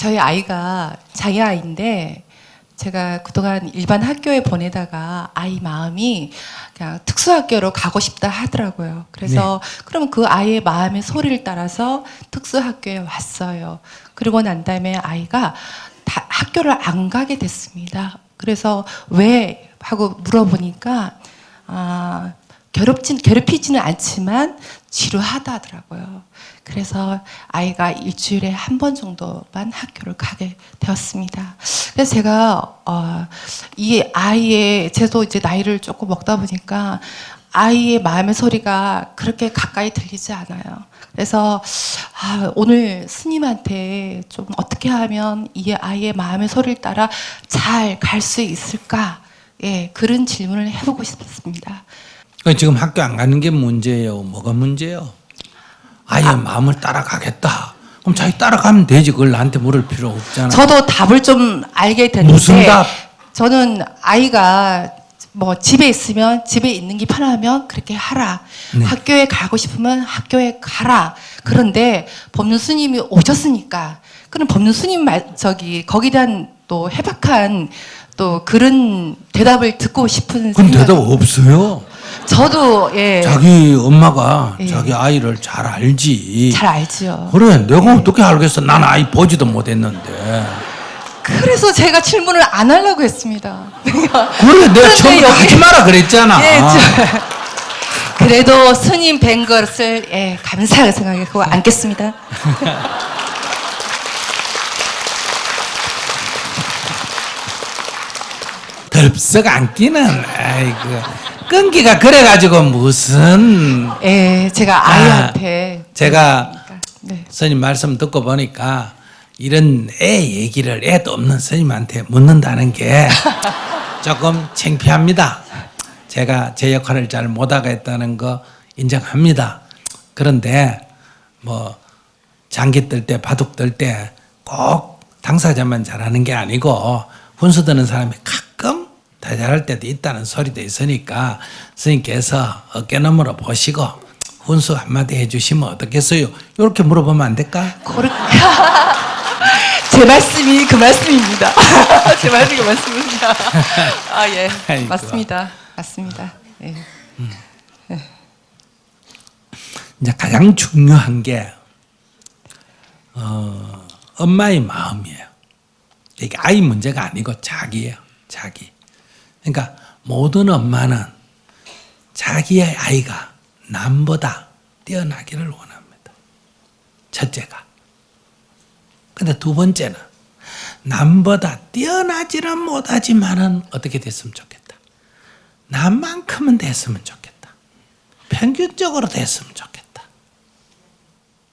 저희 아이가 장애아이인데 제가 그동안 일반 학교에 보내다가 아이 마음이 그냥 특수학교로 가고 싶다 하더라고요. 그래서 그러면 그 아이의 마음의 소리를 따라서 특수학교에 왔어요. 그러고 난 다음에 아이가 학교를 안 가게 됐습니다. 그래서 왜 하고 물어보니까 괴롭히지는 않지만 지루하다 하더라고요. 그래서 아이가 일주일에 한 번 정도만 학교를 가게 되었습니다. 그래서 제가 이 아이의 저도 이제 나이를 조금 먹다 보니까 아이의 마음의 소리가 그렇게 가까이 들리지 않아요. 그래서 오늘 스님한테 좀 어떻게 하면 이 아이의 마음의 소리를 따라 잘 갈 수 있을까? 예, 그런 질문을 해보고 싶습니다. 지금 학교 안 가는 게 문제예요? 뭐가 문제예요? 아이의 마음을 따라가겠다. 그럼 자기 따라가면 되지. 그걸 나한테 물을 필요 없잖아. 저도 답을 좀 알게 됐는데 무슨 답? 저는 아이가 뭐 집에 있으면 집에 있는 게 편하면 그렇게 하라. 네. 학교에 가고 싶으면 학교에 가라. 그런데 법륜 스님이 오셨으니까 그럼 법륜 스님 거기에 대한 또 해박한 또 그런 대답을 듣고 싶은 그럼 생각이. 대답 없어요. 저도 예. 자기 엄마가 예. 자기 아이를 잘 알지. 잘 알지요. 그래, 내가 어떻게 알겠어? 난 아이 보지도 못했는데. 그래서 제가 질문을 안 하려고 했습니다. 그래, 내가 처음부터 하지 마라 그랬잖아. 예, 그래도 스님 뵌 것을 예, 감사하게 생각하고 앉겠습니다. 덜썩 앉기는, 아이고. 끈기가 그래가지고 무슨. 예, 제가 아이한테 제가 네. 스님 말씀 듣고 보니까 이런 애 얘기를 애도 없는 스님한테 묻는다는 게 조금 창피합니다. 제가 제 역할을 잘 못하겠다는 거 인정합니다. 그런데 뭐 장기 뜰 때 바둑 뜰 때 꼭 당사자만 잘하는 게 아니고 훈수 드는 사람이 가끔 더 잘할 때도 있다는 소리도 있으니까 스님께서 어깨너머로 보시고 훈수 한마디 해주시면 어떻겠어요? 이렇게 물어보면 안 될까? 제 말씀이 그 말씀입니다. 제 말씀이 그 말씀입니다. 예, 아이고. 맞습니다. 맞습니다. 예. 이제 가장 중요한 게 엄마의 마음이에요. 이게 아이 문제가 아니고 자기예요. 자기. 그러니까 모든 엄마는 자기의 아이가 남보다 뛰어나기를 원합니다. 첫째가. 근데 두 번째는 남보다 뛰어나지는 못하지만은 어떻게 됐으면 좋겠다. 남만큼은 됐으면 좋겠다. 평균적으로 됐으면 좋겠다.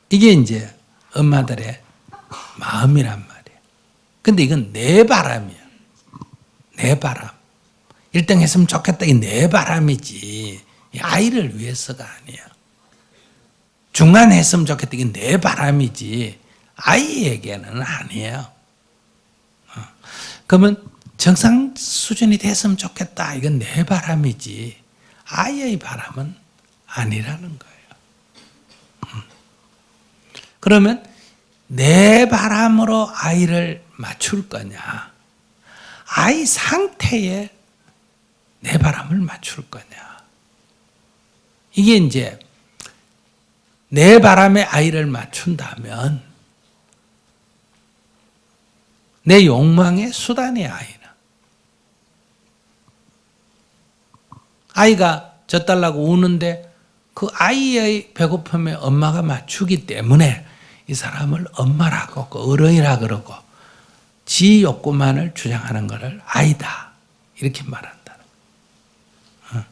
이게 이제 엄마들의 마음이란 말이에요. 근데 이건 내 바람이야. 내 바람. 1등 했으면 좋겠다. 이게 내 바람이지. 아이를 위해서가 아니야. 중간 했으면 좋겠다. 이게 내 바람이지. 아이에게는 아니에요. 그러면 정상 수준이 됐으면 좋겠다. 이건 내 바람이지. 아이의 바람은 아니라는 거예요. 그러면 내 바람으로 아이를 맞출 거냐? 아이 상태에 내 바람을 맞출 거냐? 이게 이제 내 바람에 아이를 맞춘다면 내 욕망의 수단이야, 아이는. 아이가 젖달라고 우는데 그 아이의 배고픔에 엄마가 맞추기 때문에 이 사람을 엄마라고 그 어른이라 그러고 지 욕구만을 주장하는 것을 아이다 이렇게 말한다는 거예요.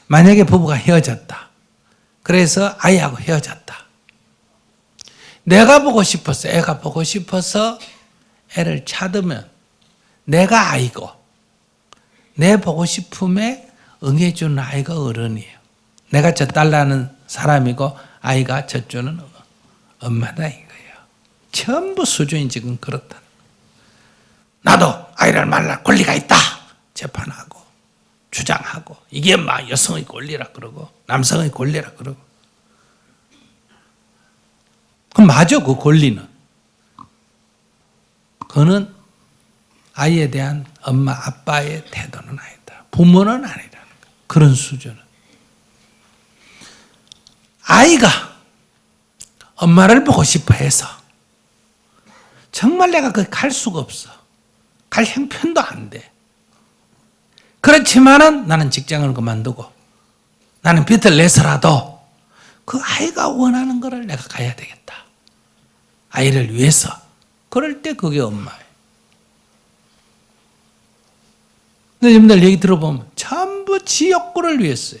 만약에 부부가 헤어졌다. 그래서 아이하고 헤어졌다. 내가 보고 싶어서 애가 보고 싶어서 애를 찾으면 내가 아이고 내 보고 싶음에 응해주는 아이가 어른이에요. 내가 젖달라는 사람이고 아이가 젖주는 엄마다 이거예요. 전부 수준이 지금 그렇다. 나도 아이를 말할 권리가 있다. 재판하고 주장하고 이게 막 여성의 권리라 그러고 남성의 권리라 그러고. 그럼 맞아 그 권리는. 그는 아이에 대한 엄마, 아빠의 태도는 아니다. 부모는 아니라는 거예요. 그런 수준은. 아이가 엄마를 보고 싶어 해서 정말 내가 거기 갈 수가 없어. 갈 형편도 안 돼. 그렇지만은 나는 직장을 그만두고 나는 빚을 내서라도 그 아이가 원하는 거를 내가 가야 되겠다. 아이를 위해서. 그럴 때 그게 엄마예요. 근데 여러분들 얘기 들어보면 전부 지 욕구를 위해서요.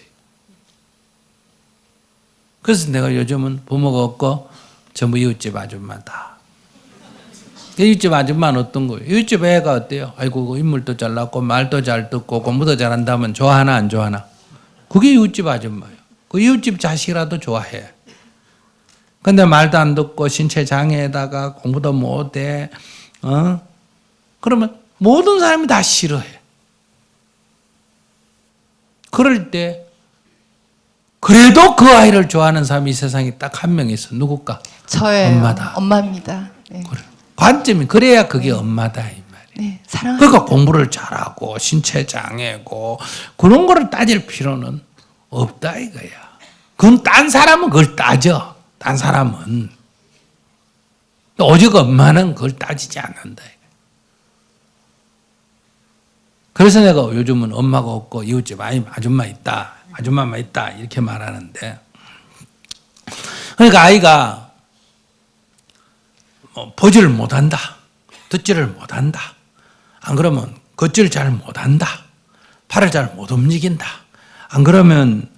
그래서 내가 요즘은 부모가 없고 전부 이웃집 아줌마다. 이웃집 아줌마는 어떤 거예요? 이웃집 애가 어때요? 아이고 인물도 잘났고 말도 잘 듣고 공부도 잘한다면 좋아하나 안 좋아하나? 그게 이웃집 아줌마예요. 그 이웃집 자식이라도 좋아해. 근데 말도 안 듣고 신체 장애에다가 공부도 못해. 그러면 모든 사람이 다 싫어해. 그럴 때 그래도 그 아이를 좋아하는 사람이 이 세상에 딱 한 명 있어. 누굴까? 저예요. 엄마다. 엄마입니다. 네. 그래. 관점이 그래야 그게 엄마다 이 말이에요. 네, 사랑합니다. 그러니까 공부를 잘하고 신체 장애고 그런 거를 따질 필요는 없다 이거야. 그건 딴 사람은 그걸 따져. 딴 사람은. 오직 엄마는 그걸 따지지 않는다. 그래서 내가 요즘은 엄마가 없고 이웃집 아줌마 있다. 아줌마만 있다. 이렇게 말하는데. 그러니까 아이가 보지를 못한다. 듣지를 못한다. 안 그러면 걷지를 잘 못한다. 팔을 잘 못 움직인다. 안 그러면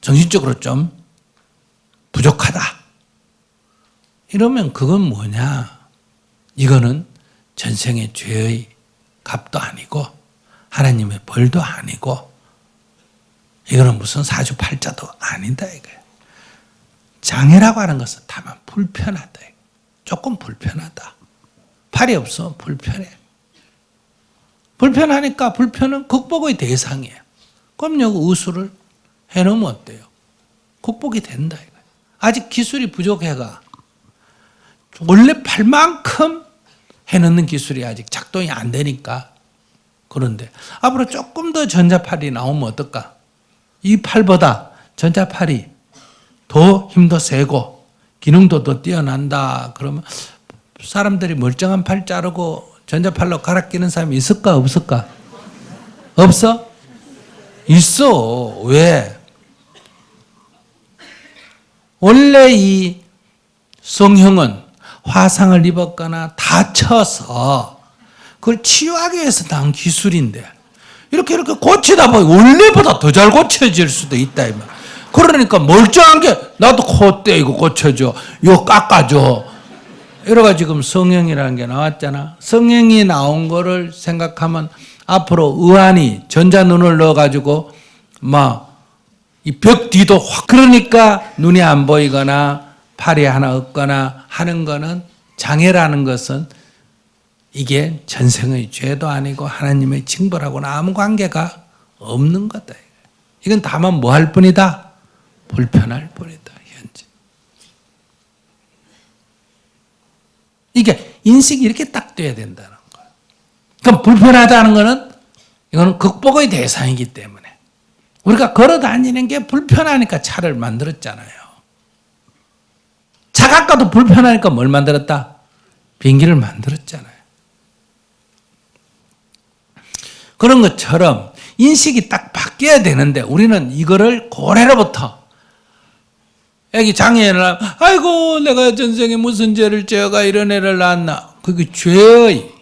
정신적으로 좀 부족하다. 이러면 그건 뭐냐? 이거는 전생의 죄의 값도 아니고 하나님의 벌도 아니고 이거는 무슨 사주팔자도 아니다 이거예요. 장애라고 하는 것은 다만 불편하다. 조금 불편하다. 팔이 없어 불편해. 불편하니까 불편은 극복의 대상이에요. 그럼 여기 우수를 해놓으면 어때요? 극복이 된다 이거예요. 아직 기술이 부족해가 원래 팔만큼 해놓는 기술이 아직 작동이 안 되니까. 그런데 앞으로 조금 더 전자팔이 나오면 어떨까? 이 팔보다 전자팔이 더 힘도 세고 기능도 더 뛰어난다. 그러면 사람들이 멀쩡한 팔 자르고 전자팔로 갈아 끼는 사람이 있을까 없을까? 없어? 있어. 왜? 원래 이 성형은 화상을 입었거나 다쳐서 그걸 치유하기 위해서 나온 기술인데 이렇게 고치다 보니 원래보다 더 잘 고쳐질 수도 있다 이 말. 그러니까 멀쩡한 게 나도 코 떼이고 고쳐줘. 요 깎아줘. 이래가 지금 성형이라는 게 나왔잖아. 성형이 나온 거를 생각하면 앞으로 의안이 전자눈을 넣어가지고 막 이 벽 뒤도 확 그러니까 눈이 안 보이거나 팔이 하나 없거나 하는 거는 장애라는 것은 이게 전생의 죄도 아니고 하나님의 징벌하고는 아무 관계가 없는 거다. 이건 다만 뭐 할 뿐이다? 불편할 뿐이다. 현재. 이게 인식이 이렇게 딱 돼야 된다는 거예요. 그럼 불편하다는 거는 이거는 극복의 대상이기 때문에 우리가 걸어 다니는 게 불편하니까 차를 만들었잖아요. 자각가도 불편하니까 뭘 만들었다? 비행기를 만들었잖아요. 그런 것처럼 인식이 딱 바뀌어야 되는데 우리는 이거를 고래로부터 애기 장애를 아이고 내가 전생에 무슨 죄를 지어가 이런 애를 낳았나. 그게 죄의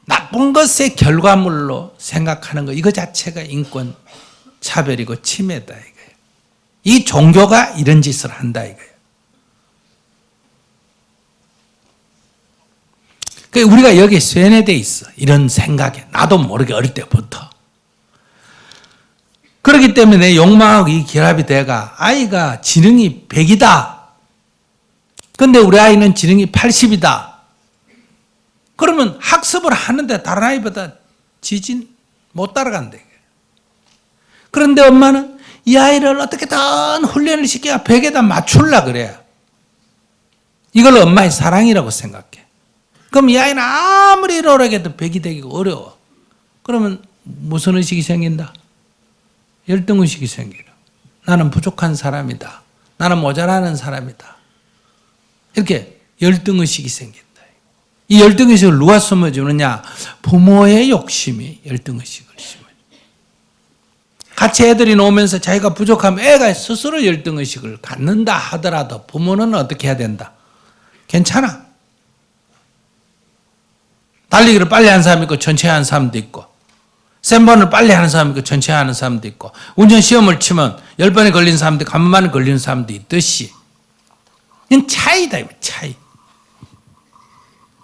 나쁜 것의 결과물로 생각하는 거 이거 자체가 인권 차별이고 침해다 이거예요. 이 종교가 이런 짓을 한다 이거예요. 그러니까 우리가 여기에 쇠뇌돼 있어. 이런 생각에 나도 모르게 어릴 때부터. 그렇기 때문에 욕망하고 이 결합이 돼가 아이가 지능이 100이다. 근데 우리 아이는 지능이 80이다. 그러면 학습을 하는데 다른 아이보다 지진 못 따라간대. 그런데 엄마는 이 아이를 어떻게든 훈련을 시켜야 100에다 맞추려 그래. 이걸 엄마의 사랑이라고 생각해. 그럼 이 아이는 아무리 노력해도 백이 되기가 어려워. 그러면 무슨 의식이 생긴다? 열등의식이 생기려. 나는 부족한 사람이다. 나는 모자라는 사람이다. 이렇게 열등의식이 생긴다. 이 열등의식을 누가 심어주느냐? 부모의 욕심이 열등의식을 심어줘. 같이 애들이 노면서 자기가 부족하면 애가 스스로 열등의식을 갖는다 하더라도 부모는 어떻게 해야 된다? 괜찮아. 달리기를 빨리 하는 사람이 있고 천천히 하는 사람도 있고, 센 번을 빨리 하는 사람이 있고 천천히 하는 사람도 있고, 운전 시험을 치면 10번에 걸린 사람도 있고 한 번만에 걸리는 사람도 있듯이 이건 차이다. 차이.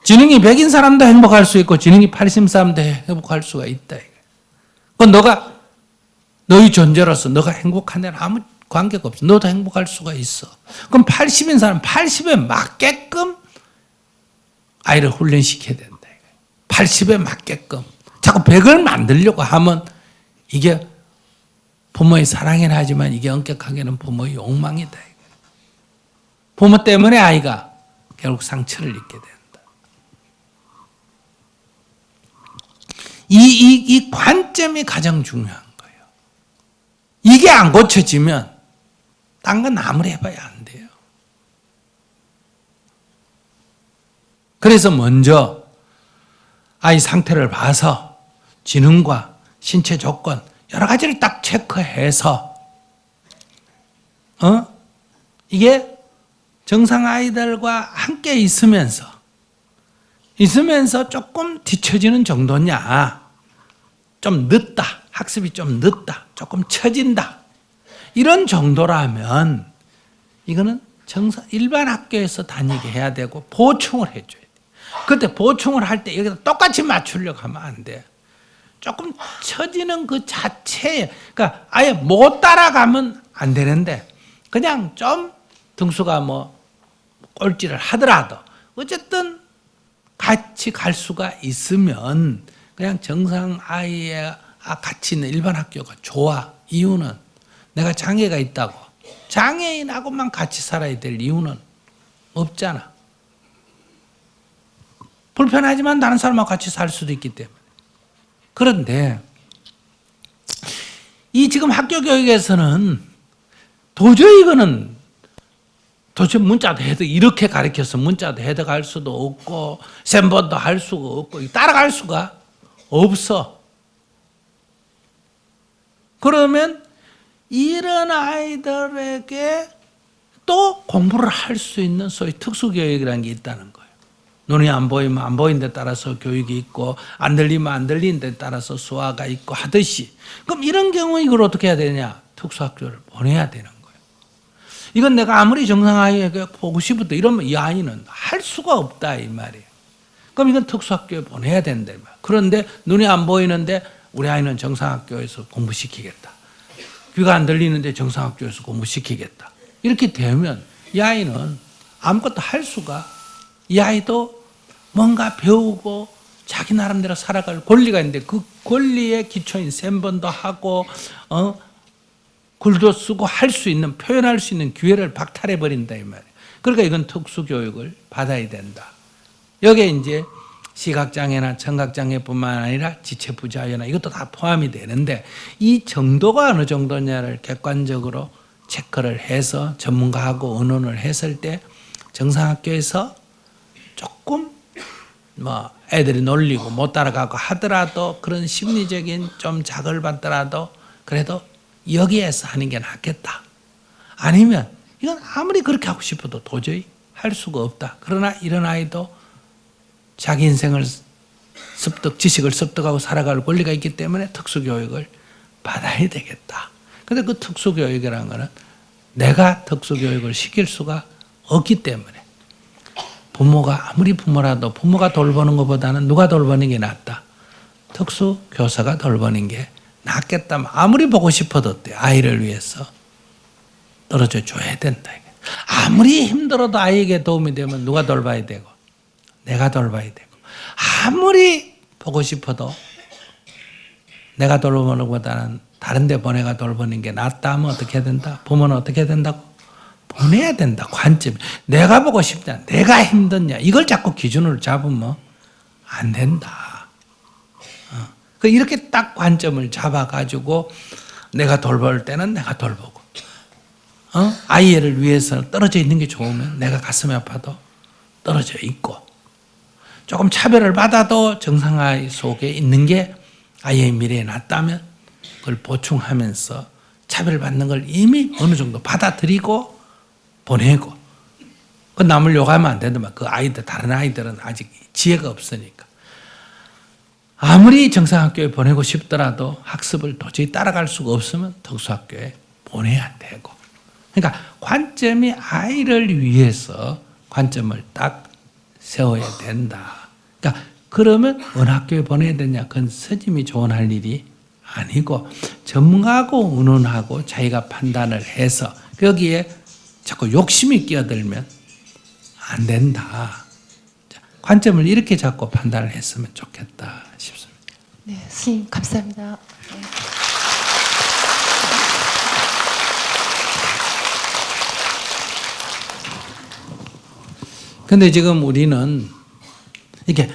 지능이 100인 사람도 행복할 수 있고 지능이 80인 사람도 행복할 수가 있다. 그건 너의 존재로서 너가 행복한 데는 아무 관계가 없어. 너도 행복할 수가 있어. 그럼 80인 사람 80에 맞게끔 아이를 훈련시켜야 된다. 80에 맞게끔. 자꾸 100을 만들려고 하면 이게 부모의 사랑이라 하지만 이게 엄격하게는 부모의 욕망이다. 부모 때문에 아이가 결국 상처를 입게 된다. 이 관점이 가장 중요한 거예요. 이게 안 고쳐지면 딴 건 아무리 해봐야 안 돼요. 그래서 먼저 아이 상태를 봐서 지능과 신체 조건 여러 가지를 딱 체크해서 이게 정상 아이들과 함께 있으면서 조금 뒤처지는 정도냐, 좀 늦다, 학습이 좀 늦다, 조금 처진다 이런 정도라면 이거는 일반 학교에서 다니게 해야 되고 보충을 해줘야 돼. 그때 보충을 할 때 여기다 똑같이 맞추려고 하면 안 돼. 조금 처지는 그 자체에, 그러니까 아예 못 따라가면 안 되는데 그냥 좀 등수가 뭐 꼴찌를 하더라도 어쨌든 같이 갈 수가 있으면 그냥 정상 아이와 같이 있는 일반 학교가 좋아. 이유는 내가 장애가 있다고 장애인하고만 같이 살아야 될 이유는 없잖아. 불편하지만 다른 사람하고 같이 살 수도 있기 때문에. 그런데 이 지금 학교 교육에서는 도저히 이거는 문자도 해도 이렇게 가르쳐서 문자도 해석할 수도 없고 셈번도 할 수가 없고 따라갈 수가 없어. 그러면 이런 아이들에게 또 공부를 할 수 있는 소위 특수교육이라는 게 있다는 거예요. 눈이 안 보이면 안 보이는 데 따라서 교육이 있고 안 들리면 안 들리는 데 따라서 수화가 있고 하듯이, 그럼 이런 경우에 이걸 어떻게 해야 되냐? 특수학교를 보내야 되는 거예요. 이건 내가 아무리 정상 아이에게 보고 싶어도 이러면 이 아이는 할 수가 없다 이 말이에요. 그럼 이건 특수학교에 보내야 된다 이 말. 그런데 눈이 안 보이는데 우리 아이는 정상학교에서 공부시키겠다. 귀가 안 들리는데 정상학교에서 공부시키겠다. 이렇게 되면 이 아이는 아무것도 할 수가, 이 아이도 뭔가 배우고 자기 나름대로 살아갈 권리가 있는데 그 권리의 기초인 셈번도 하고 글도 쓰고 할 수 있는, 표현할 수 있는 기회를 박탈해 버린다 이 말이에요. 그러니까 이건 특수교육을 받아야 된다. 여기에 이제 시각장애나 청각장애뿐만 아니라 지체부자여나 이것도 다 포함이 되는데 이 정도가 어느 정도냐를 객관적으로 체크를 해서 전문가하고 의논을 했을 때 정상학교에서 조금 뭐 애들이 놀리고 못 따라가고 하더라도 그런 심리적인 좀 자극을 받더라도 그래도 여기에서 하는 게 낫겠다. 아니면 이건 아무리 그렇게 하고 싶어도 도저히 할 수가 없다. 그러나 이런 아이도 자기 인생을 지식을 습득하고 살아갈 권리가 있기 때문에 특수교육을 받아야 되겠다. 근데 그 특수교육이라는 거는 내가 특수교육을 시킬 수가 없기 때문에 부모가 아무리 부모라도 부모가 돌보는 것보다는 누가 돌보는 게 낫다. 특수교사가 돌보는 게 낫겠다. 아무리 보고 싶어도 어때? 아이를 위해서 떨어져 줘야 된다. 아무리 힘들어도 아이에게 도움이 되면 누가 돌봐야 되고 내가 돌봐야 되고, 아무리 보고 싶어도 내가 돌보는 것보다는 다른 데 보내가 돌보는 게 낫다 하면 어떻게 해야 된다? 부모는 어떻게 해야 된다고? 보내야 된다. 관점. 내가 보고 싶냐, 내가 힘드냐, 이걸 자꾸 기준으로 잡으면 안 된다. 이렇게 딱 관점을 잡아가지고 내가 돌볼 때는 내가 돌보고, 아이를 위해서 떨어져 있는 게 좋으면 내가 가슴이 아파도 떨어져 있고, 조금 차별을 받아도 정상아이 속에 있는 게 아이의 미래에 낫다면 그걸 보충하면서 차별을 받는 걸 이미 어느 정도 받아들이고 보내고, 그 남을 욕하면 안 된다면 그 아이들, 다른 아이들은 아직 지혜가 없으니까. 아무리 정상학교에 보내고 싶더라도 학습을 도저히 따라갈 수가 없으면 특수학교에 보내야 되고. 그러니까 관점이 아이를 위해서 관점을 딱 세워야 된다. 그러니까 그러면 어느 학교에 보내야 되냐? 그건 스님이 조언할 일이 아니고 전문가하고 의논하고 자기가 판단을 해서 여기에 자꾸 욕심이 끼어들면 안 된다. 관점을 이렇게 잡고 판단을 했으면 좋겠다 싶습니다. 네, 스님 감사합니다. 네. 근데 지금 우리는 이렇게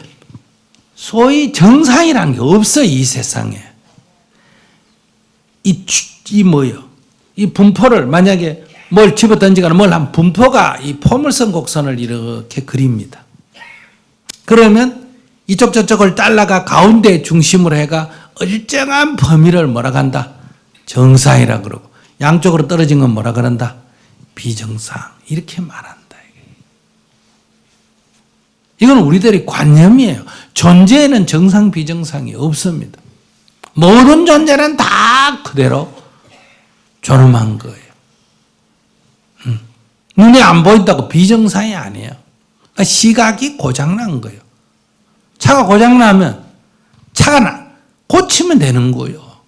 소위 정상이라는 게 없어, 이 세상에. 이 뭐요? 이 분포를 만약에 뭘 집어 던지거나 뭘 하면 분포가 이 포물선 곡선을 이렇게 그립니다. 그러면 이쪽 저쪽을 잘라가 가운데 중심으로 해가 일정한 범위를 뭐라 한다? 정상이라 그러고, 양쪽으로 떨어진 건 뭐라 그런다? 비정상. 이렇게 말한다. 이건 우리들의 관념이에요. 존재에는 정상, 비정상이 없습니다. 모든 존재는 다 그대로 존엄한 거예요. 눈에 안 보인다고 비정상이 아니에요. 그러니까 시각이 고장난 거예요. 차가 고장나면 고치면 되는 거예요.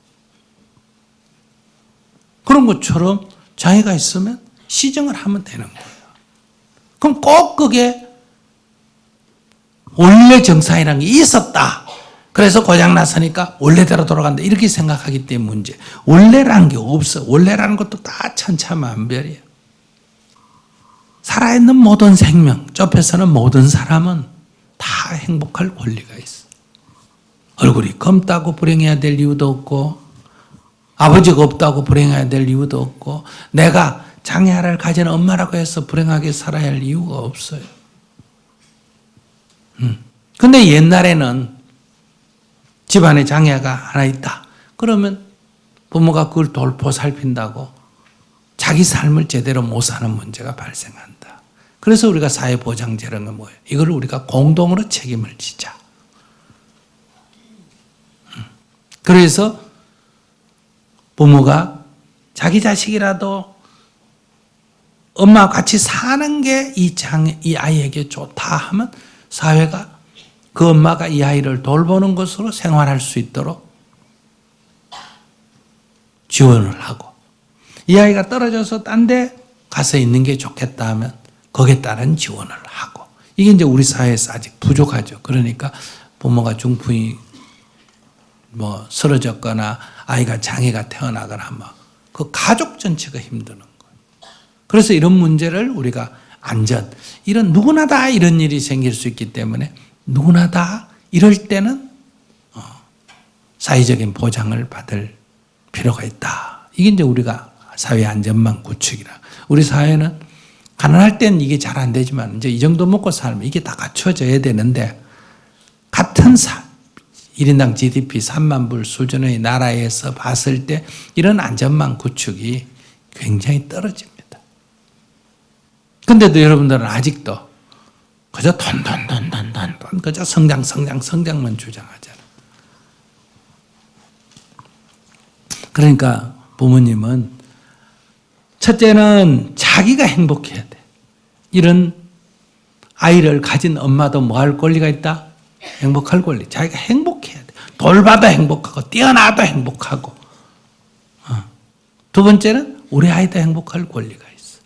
그런 것처럼 장애가 있으면 시정을 하면 되는 거예요. 그럼 꼭 그게 원래 정상이라는 게 있었다. 그래서 고장났으니까 원래대로 돌아간다. 이렇게 생각하기 때문에 문제. 원래라는 게 없어. 원래라는 것도 다 천차만별이에요. 살아있는 모든 생명, 좁혀서는 모든 사람은 다 행복할 권리가 있어. 얼굴이 검다고 불행해야 될 이유도 없고, 아버지가 없다고 불행해야 될 이유도 없고, 내가 장애를 가진 엄마라고 해서 불행하게 살아야 할 이유가 없어요. 근데 옛날에는 집안에 장애가 하나 있다. 그러면 부모가 그걸 돌보 살핀다고 자기 삶을 제대로 못 사는 문제가 발생한다. 그래서 우리가 사회보장제라는 건 뭐예요? 이걸 우리가 공동으로 책임을 지자. 그래서 부모가 자기 자식이라도 엄마와 같이 사는 게 이 아이에게 좋다 하면 사회가 그 엄마가 이 아이를 돌보는 것으로 생활할 수 있도록 지원을 하고, 이 아이가 떨어져서 딴 데 가서 있는 게 좋겠다 하면 거기에 따른 지원을 하고. 이게 이제 우리 사회에서 아직 부족하죠. 그러니까 부모가 중풍이 쓰러졌거나 아이가 장애가 태어나거나 하면 그 가족 전체가 힘드는 거예요. 그래서 이런 문제를 우리가 이런 누구나 다 이런 일이 생길 수 있기 때문에 누구나 다 이럴 때는 사회적인 보장을 받을 필요가 있다. 이게 이제 우리가 사회 안전망 구축이라. 우리 사회는 가난할 때는 이게 잘 안 되지만 이제 이 정도 먹고 살면 이게 다 갖춰져야 되는데, 같은 1인당 GDP 3만 불 수준의 나라에서 봤을 때 이런 안전망 구축이 굉장히 떨어집니다. 근데도 여러분들은 아직도 그저 돈, 그저 성장만 주장하잖아. 그러니까 부모님은 첫째는 자기가 행복해야 돼. 이런 아이를 가진 엄마도 뭐 할 권리가 있다? 행복할 권리. 자기가 행복해야 돼. 돌봐도 행복하고 뛰어나도 행복하고. 두 번째는 우리 아이도 행복할 권리가 있어.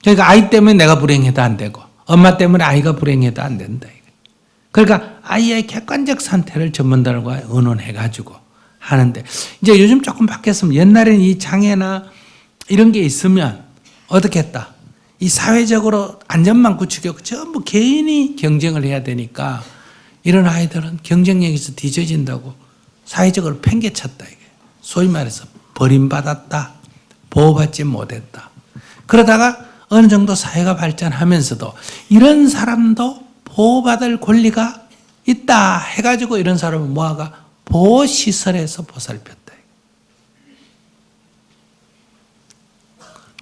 그러니까 아이 때문에 내가 불행해도 안 되고, 엄마 때문에 아이가 불행해도 안 된다. 그러니까 아이의 객관적 상태를 전문가들과 의논해가지고 하는데, 이제 요즘 조금 바뀌었으면, 옛날에는 이 장애나 이런 게 있으면 어떻게 했다? 이 사회적으로 안전만 구축하고 전부 개인이 경쟁을 해야 되니까 이런 아이들은 경쟁력에서 뒤처진다고 사회적으로 팽개쳤다. 이게 소위 말해서 버림받았다. 보호받지 못했다. 그러다가 어느 정도 사회가 발전하면서도 이런 사람도 보호받을 권리가 있다 해가지고 이런 사람을 모아가 보호시설에서 보살폈다.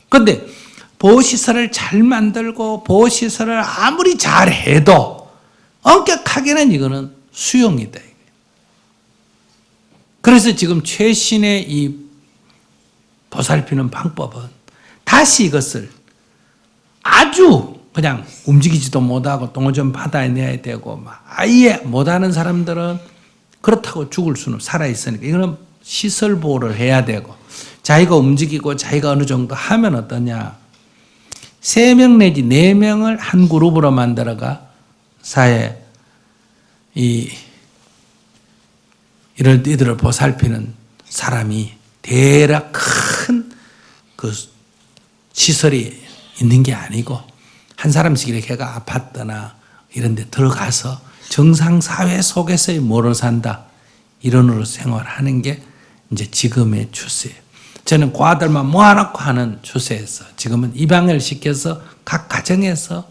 그런데 보호시설을 잘 만들고 보호시설을 아무리 잘해도 엄격하게는 이거는 수용이다. 그래서 지금 최신의 이 보살피는 방법은 다시 이것을 아주 그냥 움직이지도 못하고 똥을 좀 받아내야 되고 막 아예 못하는 사람들은 그렇다고 죽을 수는 살아있으니까 이거는 시설 보호를 해야 되고 자기가 움직이고 자기가 어느 정도 하면 어떠냐. 3명 내지 4명을 한 그룹으로 만들어가 사회 이들을 보살피는 사람이 대략 큰 그 시설이 있는 게 아니고 한 사람씩 이렇게 해가 아파트나 이런 데 들어가서 정상 사회 속에서의 모로 산다. 이론으로 생활하는 게 이제 지금의 추세예요. 저는 그 아들만 모아놓고 하는 추세에서 지금은 입양을 시켜서 각 가정에서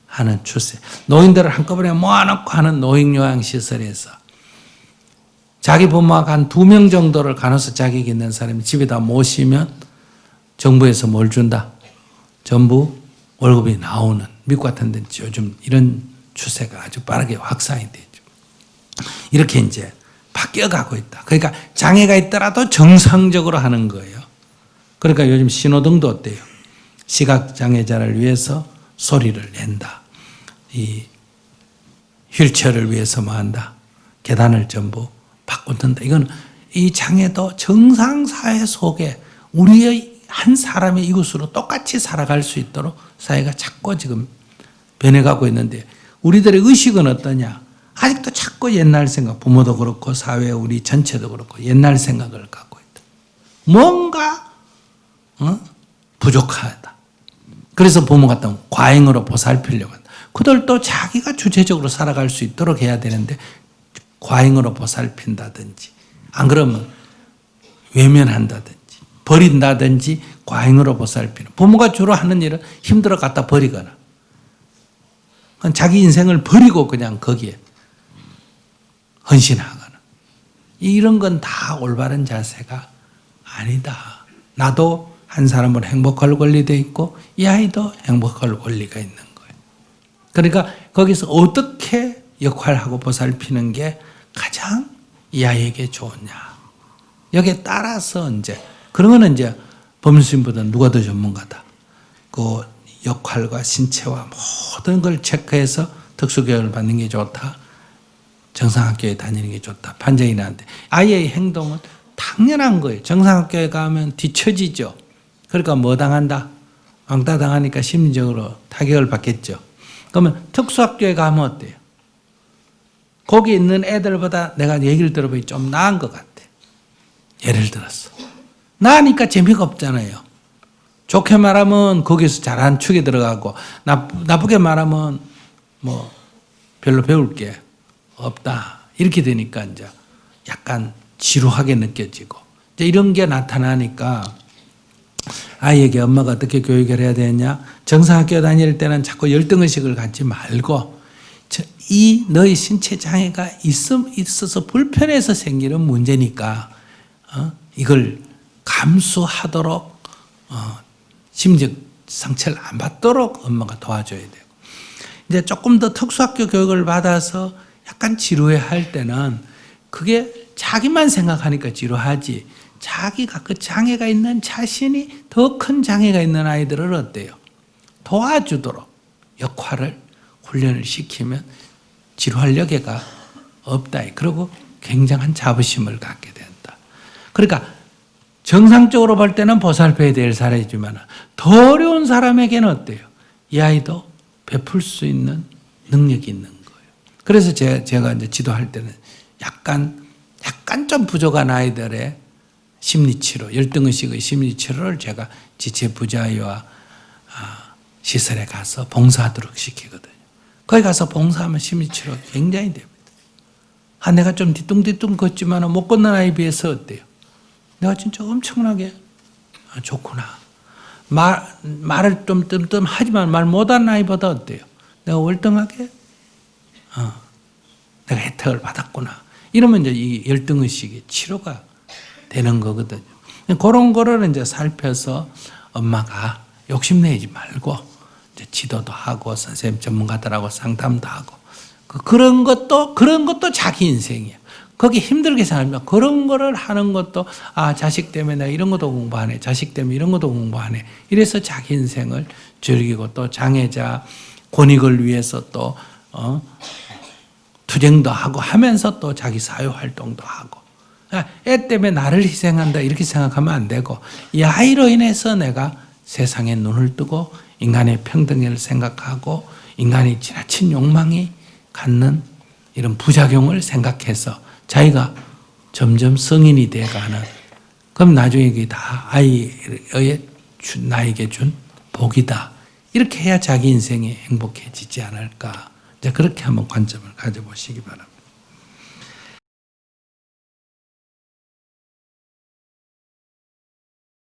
하는 추세. 노인들을 한꺼번에 모아놓고 하는 노인요양시설에서 자기 부모가 한 2명 정도를 간호사 자격 있는 사람이 집에다 모시면 정부에서 뭘 준다? 전부 월급이 나오는 미국 같은 데는 요즘 이런 추세가 아주 빠르게 확산이 되죠. 이렇게 이제 바뀌어가고 있다. 그러니까 장애가 있더라도 정상적으로 하는 거예요. 그러니까 요즘 신호등도 어때요? 시각장애자를 위해서 소리를 낸다. 이 휠체어를 위해서 뭐 한다. 계단을 전부 바꾼다. 이건 이 장애도 정상사회 속에 우리의 한 사람의 이웃으로 똑같이 살아갈 수 있도록 사회가 자꾸 지금 변해가고 있는데 우리들의 의식은 어떠냐? 아직도 자꾸 옛날 생각, 부모도 그렇고 사회 우리 전체도 그렇고 옛날 생각을 갖고 있다. 뭔가 부족하다. 그래서 부모 같은 과잉으로 보살피려고 한다. 그들도 자기가 주체적으로 살아갈 수 있도록 해야 되는데 과잉으로 보살핀다든지 안 그러면 외면한다든지 버린다든지 과잉으로 보살피는 부모가 주로 하는 일은 힘들어 갖다 버리거나 자기 인생을 버리고 그냥 거기에 헌신하거나 이런 건 다 올바른 자세가 아니다. 나도 한 사람은 행복할 권리도 있고 이 아이도 행복할 권리가 있는 거예요. 그러니까 거기서 어떻게 역할하고 보살피는 게 가장 이 아이에게 좋으냐. 여기에 따라서 이제 그런 거는 이제 법률심보다 누가 더 전문가다. 그 역할과 신체와 모든 걸 체크해서 특수교육을 받는 게 좋다. 정상학교에 다니는 게 좋다. 판정이 나는데 아이의 행동은 당연한 거예요. 정상학교에 가면 뒤처지죠. 그러니까 뭐 당한다? 왕따 당하니까 심리적으로 타격을 받겠죠. 그러면 특수학교에 가면 어때요? 거기 있는 애들보다 내가 얘기를 들어보니 좀 나은 것 같아. 예를 들어서. 나으니까 재미가 없잖아요. 좋게 말하면 거기서 잘한 축에 들어가고 나쁘게 말하면 뭐 별로 배울 게 없다. 이렇게 되니까 이제 약간 지루하게 느껴지고 이제 이런 게 나타나니까 아이에게 엄마가 어떻게 교육을 해야 되느냐. 정상학교 다닐 때는 자꾸 열등의식을 갖지 말고 이 너의 신체 장애가 있어서 불편해서 생기는 문제니까 이걸 감수하도록 심리적 상처를 안 받도록 엄마가 도와줘야 되고 이제 조금 더 특수학교 교육을 받아서 약간 지루해할 때는 그게 자기만 생각하니까 지루하지 자기가 그 장애가 있는 자신이 더 큰 장애가 있는 아이들을 어때요? 도와주도록 역할을 훈련을 시키면 지루할 여개가 없다. 그리고 굉장한 자부심을 갖게 된다. 그러니까 정상적으로 볼 때는 보살펴야 될 사람이지만 더 어려운 사람에게는 어때요? 이 아이도 베풀 수 있는 능력이 있는 거예요. 그래서 제가 이제 지도할 때는 약간 좀 부족한 아이들의 심리치료, 열등의식의 심리치료를 제가 지체부자유와 시설에 가서 봉사하도록 시키거든요. 거기 가서 봉사하면 심리치료가 굉장히 됩니다. 내가 좀 뒤뚱뒤뚱 걷지만 못 걷는 아이에 비해서 어때요? 내가 진짜 엄청나게 좋구나. 말을 좀 뜸뜸하지만 말 못하는 아이보다 어때요? 내가 월등하게 내가 혜택을 받았구나. 이러면 이제 이 열등의식이 치료가 되는 거거든요. 그런 거를 이제 살펴서 엄마가 욕심내지 말고 이제 지도도 하고 선생님 전문가들하고 상담도 하고 그런 것도 자기 인생이야. 거기 힘들게 생각하면 그런 거를 하는 것도 자식 때문에 내가 이런 것도 공부하네. 자식 때문에 이런 것도 공부하네. 이래서 자기 인생을 즐기고 또 장애자 권익을 위해서 또 투쟁도 하고 하면서 또 자기 사회활동도 하고 애 때문에 나를 희생한다 이렇게 생각하면 안 되고 이 아이로 인해서 내가 세상에 눈을 뜨고 인간의 평등을 생각하고 인간이 지나친 욕망이 갖는 이런 부작용을 생각해서 자기가 점점 성인이 돼가는 그럼 나중에 이게 다 아이의 나에게 준 복이다. 이렇게 해야 자기 인생이 행복해지지 않을까. 이제 그렇게 한번 관점을 가져보시기 바랍니다.